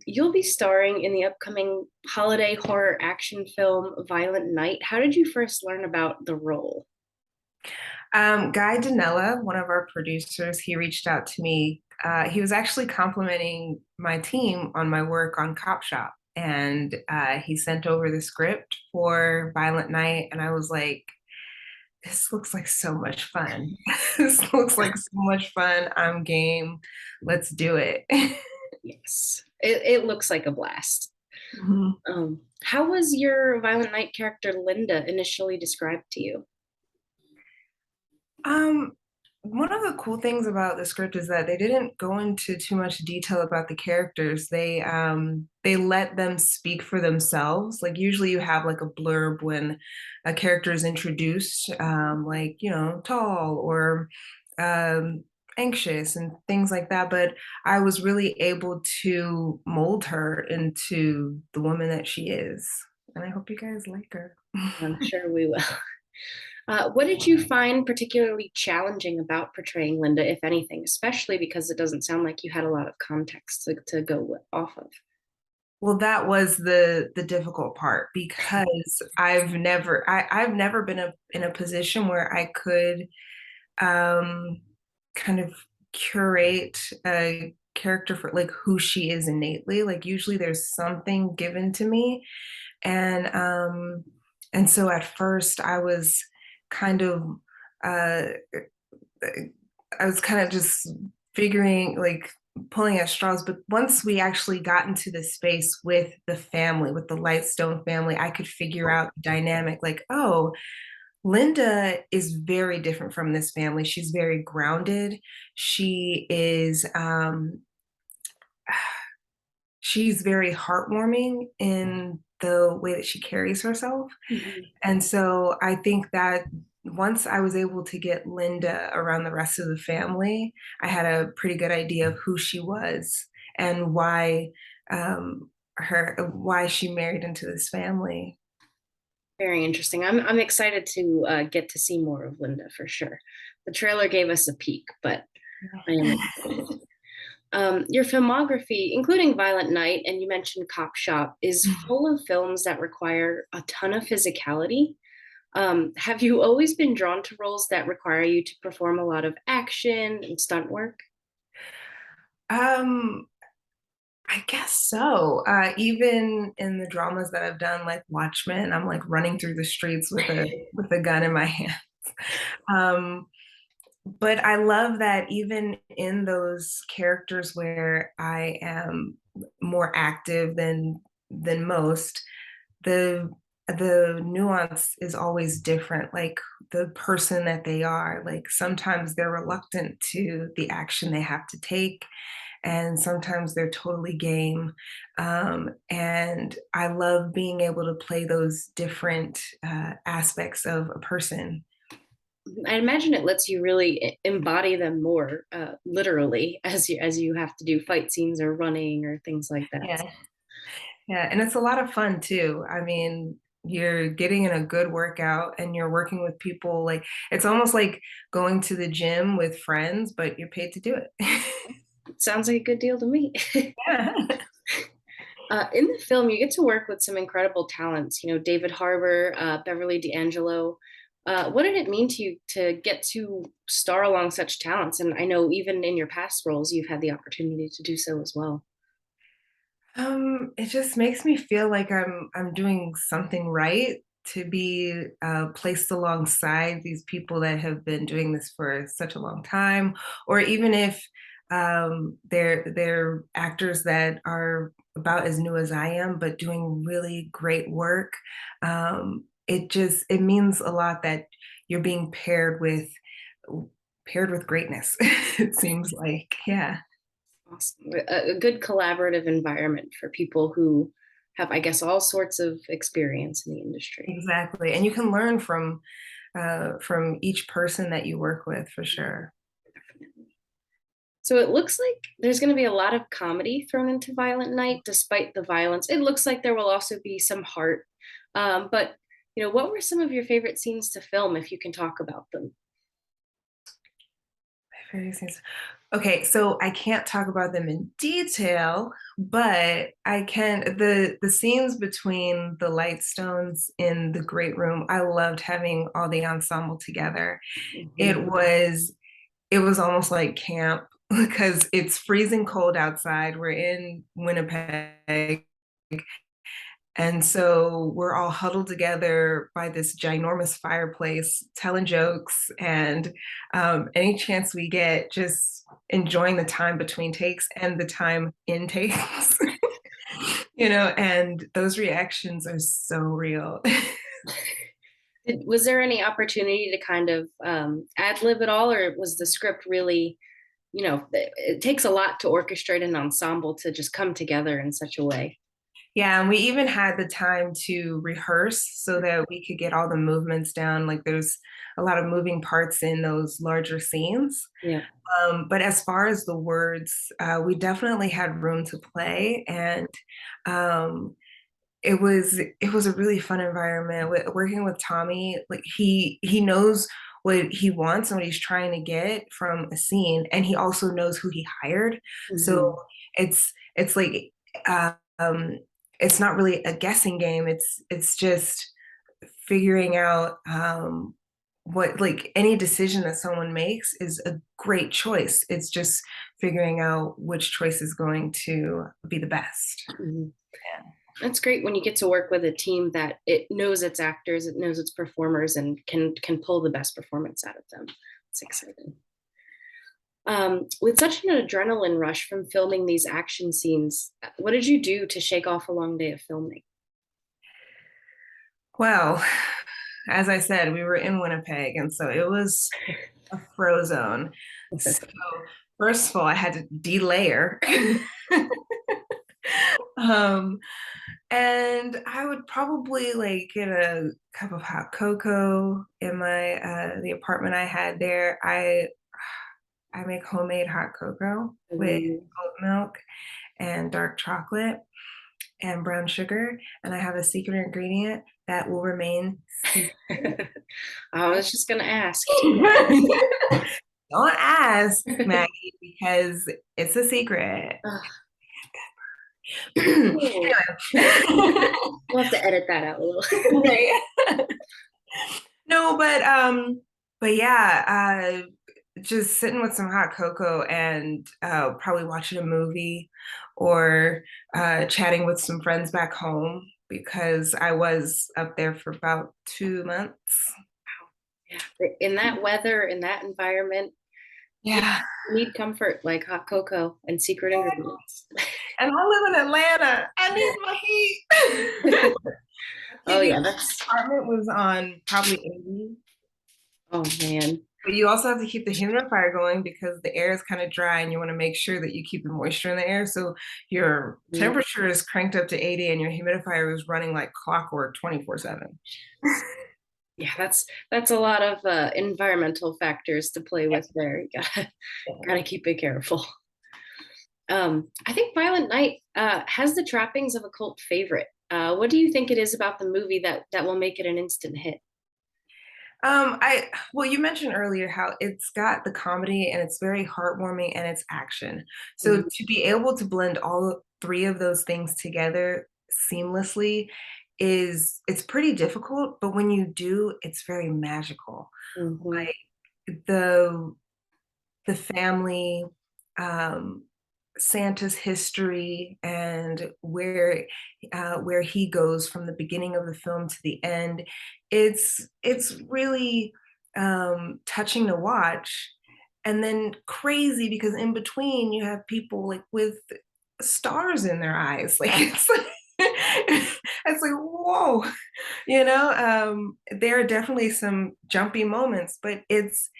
You'll be starring in the upcoming holiday horror action film Violent Night. How did you first learn about the role? Guy Danella, one of our producers, he reached out to me. He was actually complimenting my team on my work on Cop Shop, and he sent over the script for Violent Night, and I was like, "This looks like so much fun. This looks like so much fun. I'm game. Let's do it." Yes, it looks like a blast. Mhm. How was your Violent Night character Linda initially described to you? Um, One of the cool things about the script is that they didn't go into too much detail about the characters. They let them speak for themselves. Like usually you have like a blurb when a character is introduced, like, tall or um anxious and things like that. But I was really able to mold her into the woman that she is. And I hope you guys like her. I'm sure we will. What did you find particularly challenging about portraying Linda, if anything, especially because it doesn't sound like you had a lot of context to go off of? Well, that was the difficult part because I've never been in a position where I could um kind of curate a character for like who she is innately. Like usually there's something given to me, and so at first kind of uh I was kind of just figuring, like, pulling at straws. But once we actually got into the space with the family, with the Lightstone family, I could figure out the dynamic. Like, oh, Linda is very different from this family. She's very grounded. She is, she's very heartwarming in the way that she carries herself. Mhm. And so I think that once I was able to get Linda around the rest of the family, I had a pretty good idea of who she was and why she married into this family. Very interesting. I'm excited to get to see more of Linda for sure. The trailer gave us a peek, but I am excited. Your filmography, including Violent Night, and you mentioned Cop Shop, is full of films that require a ton of physicality. Have you always been drawn to roles that require you to perform a lot of action and stunt work? Um, I guess so. Even in the dramas that I've done, like Watchmen, I'm like running through the streets with a gun in my hand. Um, but I love that even in those characters where I am more active than most, the the nuance is always different. Like the person that they are. Like sometimes they're reluctant to the action they have to take, and sometimes they're totally game. And I love being able to play those different aspects of a person. I imagine it lets you really embody them more, literally, as you have to do fight scenes or running or things like that. Yeah. Yeah, and it's a lot of fun too. I mean, you're getting in a good workout and you're working with people, like it's almost like going to the gym with friends, but you're paid to do it. Sounds like a good deal to me. Yeah. In the film, you get to work with some incredible talents. You know, David Harbour, Beverly D'Angelo. What did it mean to you to get to star along such talents? And I know even in your past roles, you've had the opportunity to do so as well. It just makes me feel like I'm doing something right to be placed alongside these people that have been doing this for such a long time, or even if they're actors that are about as new as I am, but doing really great work. It means a lot that you're being paired with greatness. It seems like, yeah. Awesome. A good collaborative environment for people who have, I guess, all sorts of experience in the industry. Exactly. And you can learn from each person that you work with for sure. Definitely. So it looks like there's going to be a lot of comedy thrown into Violent Night, despite the violence. It looks like there will also be some heart. But what were some of your favorite scenes to film, if you can talk about them? Very nice. Okay, so I can't talk about them in detail, but I can the scenes between the Lightstones in the Great Room. I loved having all the ensemble together. Mhm. It was almost like camp because it's freezing cold outside. We're in Winnipeg, and so we're all huddled together by this ginormous fireplace, telling jokes, and any chance we get, just enjoying the time between takes and the time in takes, and those reactions are so real. Was there any opportunity to kind of ad lib it all, or was the script really, it takes a lot to orchestrate an ensemble to just come together in such a way? Yeah, and we even had the time to rehearse so that we could get all the movements down. Like there's a lot of moving parts in those larger scenes. Yeah. But as far as the words, we definitely had room to play, and um, it was a really fun environment. Working with Tommy, like he knows what he wants and what he's trying to get from a scene, and he also knows who he hired. So Hmm. it's like um, it's not really a guessing game. It's just figuring out what, like, any decision that someone makes is a great choice. It's just figuring out which choice is going to be the best. Hmm. That's great when you get to work with a team that it knows its actors, it knows its performers, and can pull the best performance out of them. It's exciting. With such an adrenaline rush from filming these action scenes, what did you do to shake off a long day of filming? Well, as I said, we were in Winnipeg, and so it was a frozone. So first of all, I had to delayer. um, and I would probably like get a cup of hot cocoa in my the apartment I had there. I make homemade hot cocoa with Mhm. oat milk and dark chocolate and brown sugar, and I have a secret ingredient that will remain secret. I was just gonna ask. Don't ask, Maggie, because it's a secret. Ugh. Anyway. Ooh. We'll have to edit that out a little. Right. No, but yeah, just sitting with some hot cocoa and probably watching a movie or chatting with some friends back home because I was up there for about 2 months. Yeah. In that weather, in that environment, you Yeah. need comfort like hot cocoa and secret ingredients. And I live in Atlanta. I need my heat. I Oh kid you, yeah, the apartment was on probably 80. oh man. But you also have to keep the humidifier going because the air is kind of dry and you want to make sure that you keep the moisture in the air. So your Mhm. temperature is cranked up to 80 and your humidifier is running like clockwork 24/7. Yeah, that's a lot of environmental factors to play with there. You gotta keep it careful. I think Violent Night has the trappings of a cult favorite. What do you think it is about the movie that will make it an instant hit? Well, you mentioned earlier how it's got the comedy and it's very heartwarming and it's action. So Mhm. to be able to blend all three of those things together seamlessly it's pretty difficult, but when you do, it's very magical. Mhm. Like the family, um, Santa's history, and where he goes from the beginning of the film to the end. It's really touching to watch, and then crazy because in between you have people like with stars in their eyes. Like it's like it's like whoa, there are definitely some jumpy moments, but it's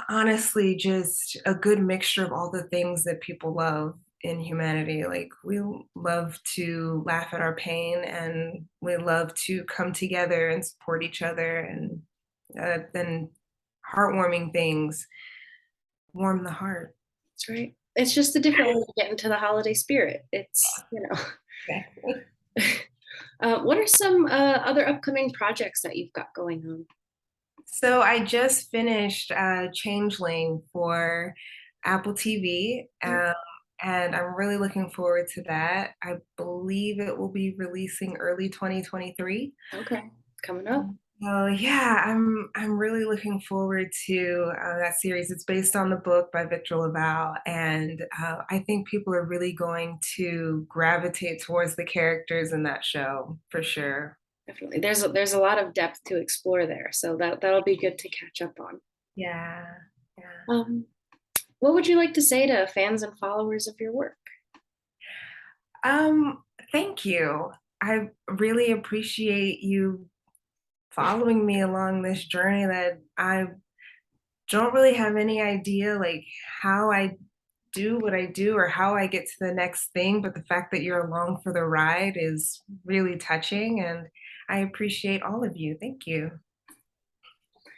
honestly just a good mixture of all the things that people love in humanity. Like we love to laugh at our pain and we love to come together and support each other, and then heartwarming things warm the heart. That's right. It's just a different way to get into the holiday spirit. Exactly. What are some other upcoming projects that you've got going on? So I just finished Changeling for Apple TV, and I'm really looking forward to that. I believe it will be releasing early 2023. Okay, coming up. So yeah, I'm really looking forward to that series. It's based on the book by Victor LaValle, and I think people are really going to gravitate towards the characters in that show for sure. Definitely. There's a lot of depth to explore there, so that'll be good to catch up on. Yeah, yeah. Um, what would you like to say to fans and followers of your work? Thank you. I really appreciate you following me along this journey that I don't really have any idea like how I do what I do or how I get to the next thing, but the fact that you're along for the ride is really touching and I appreciate all of you. Thank you.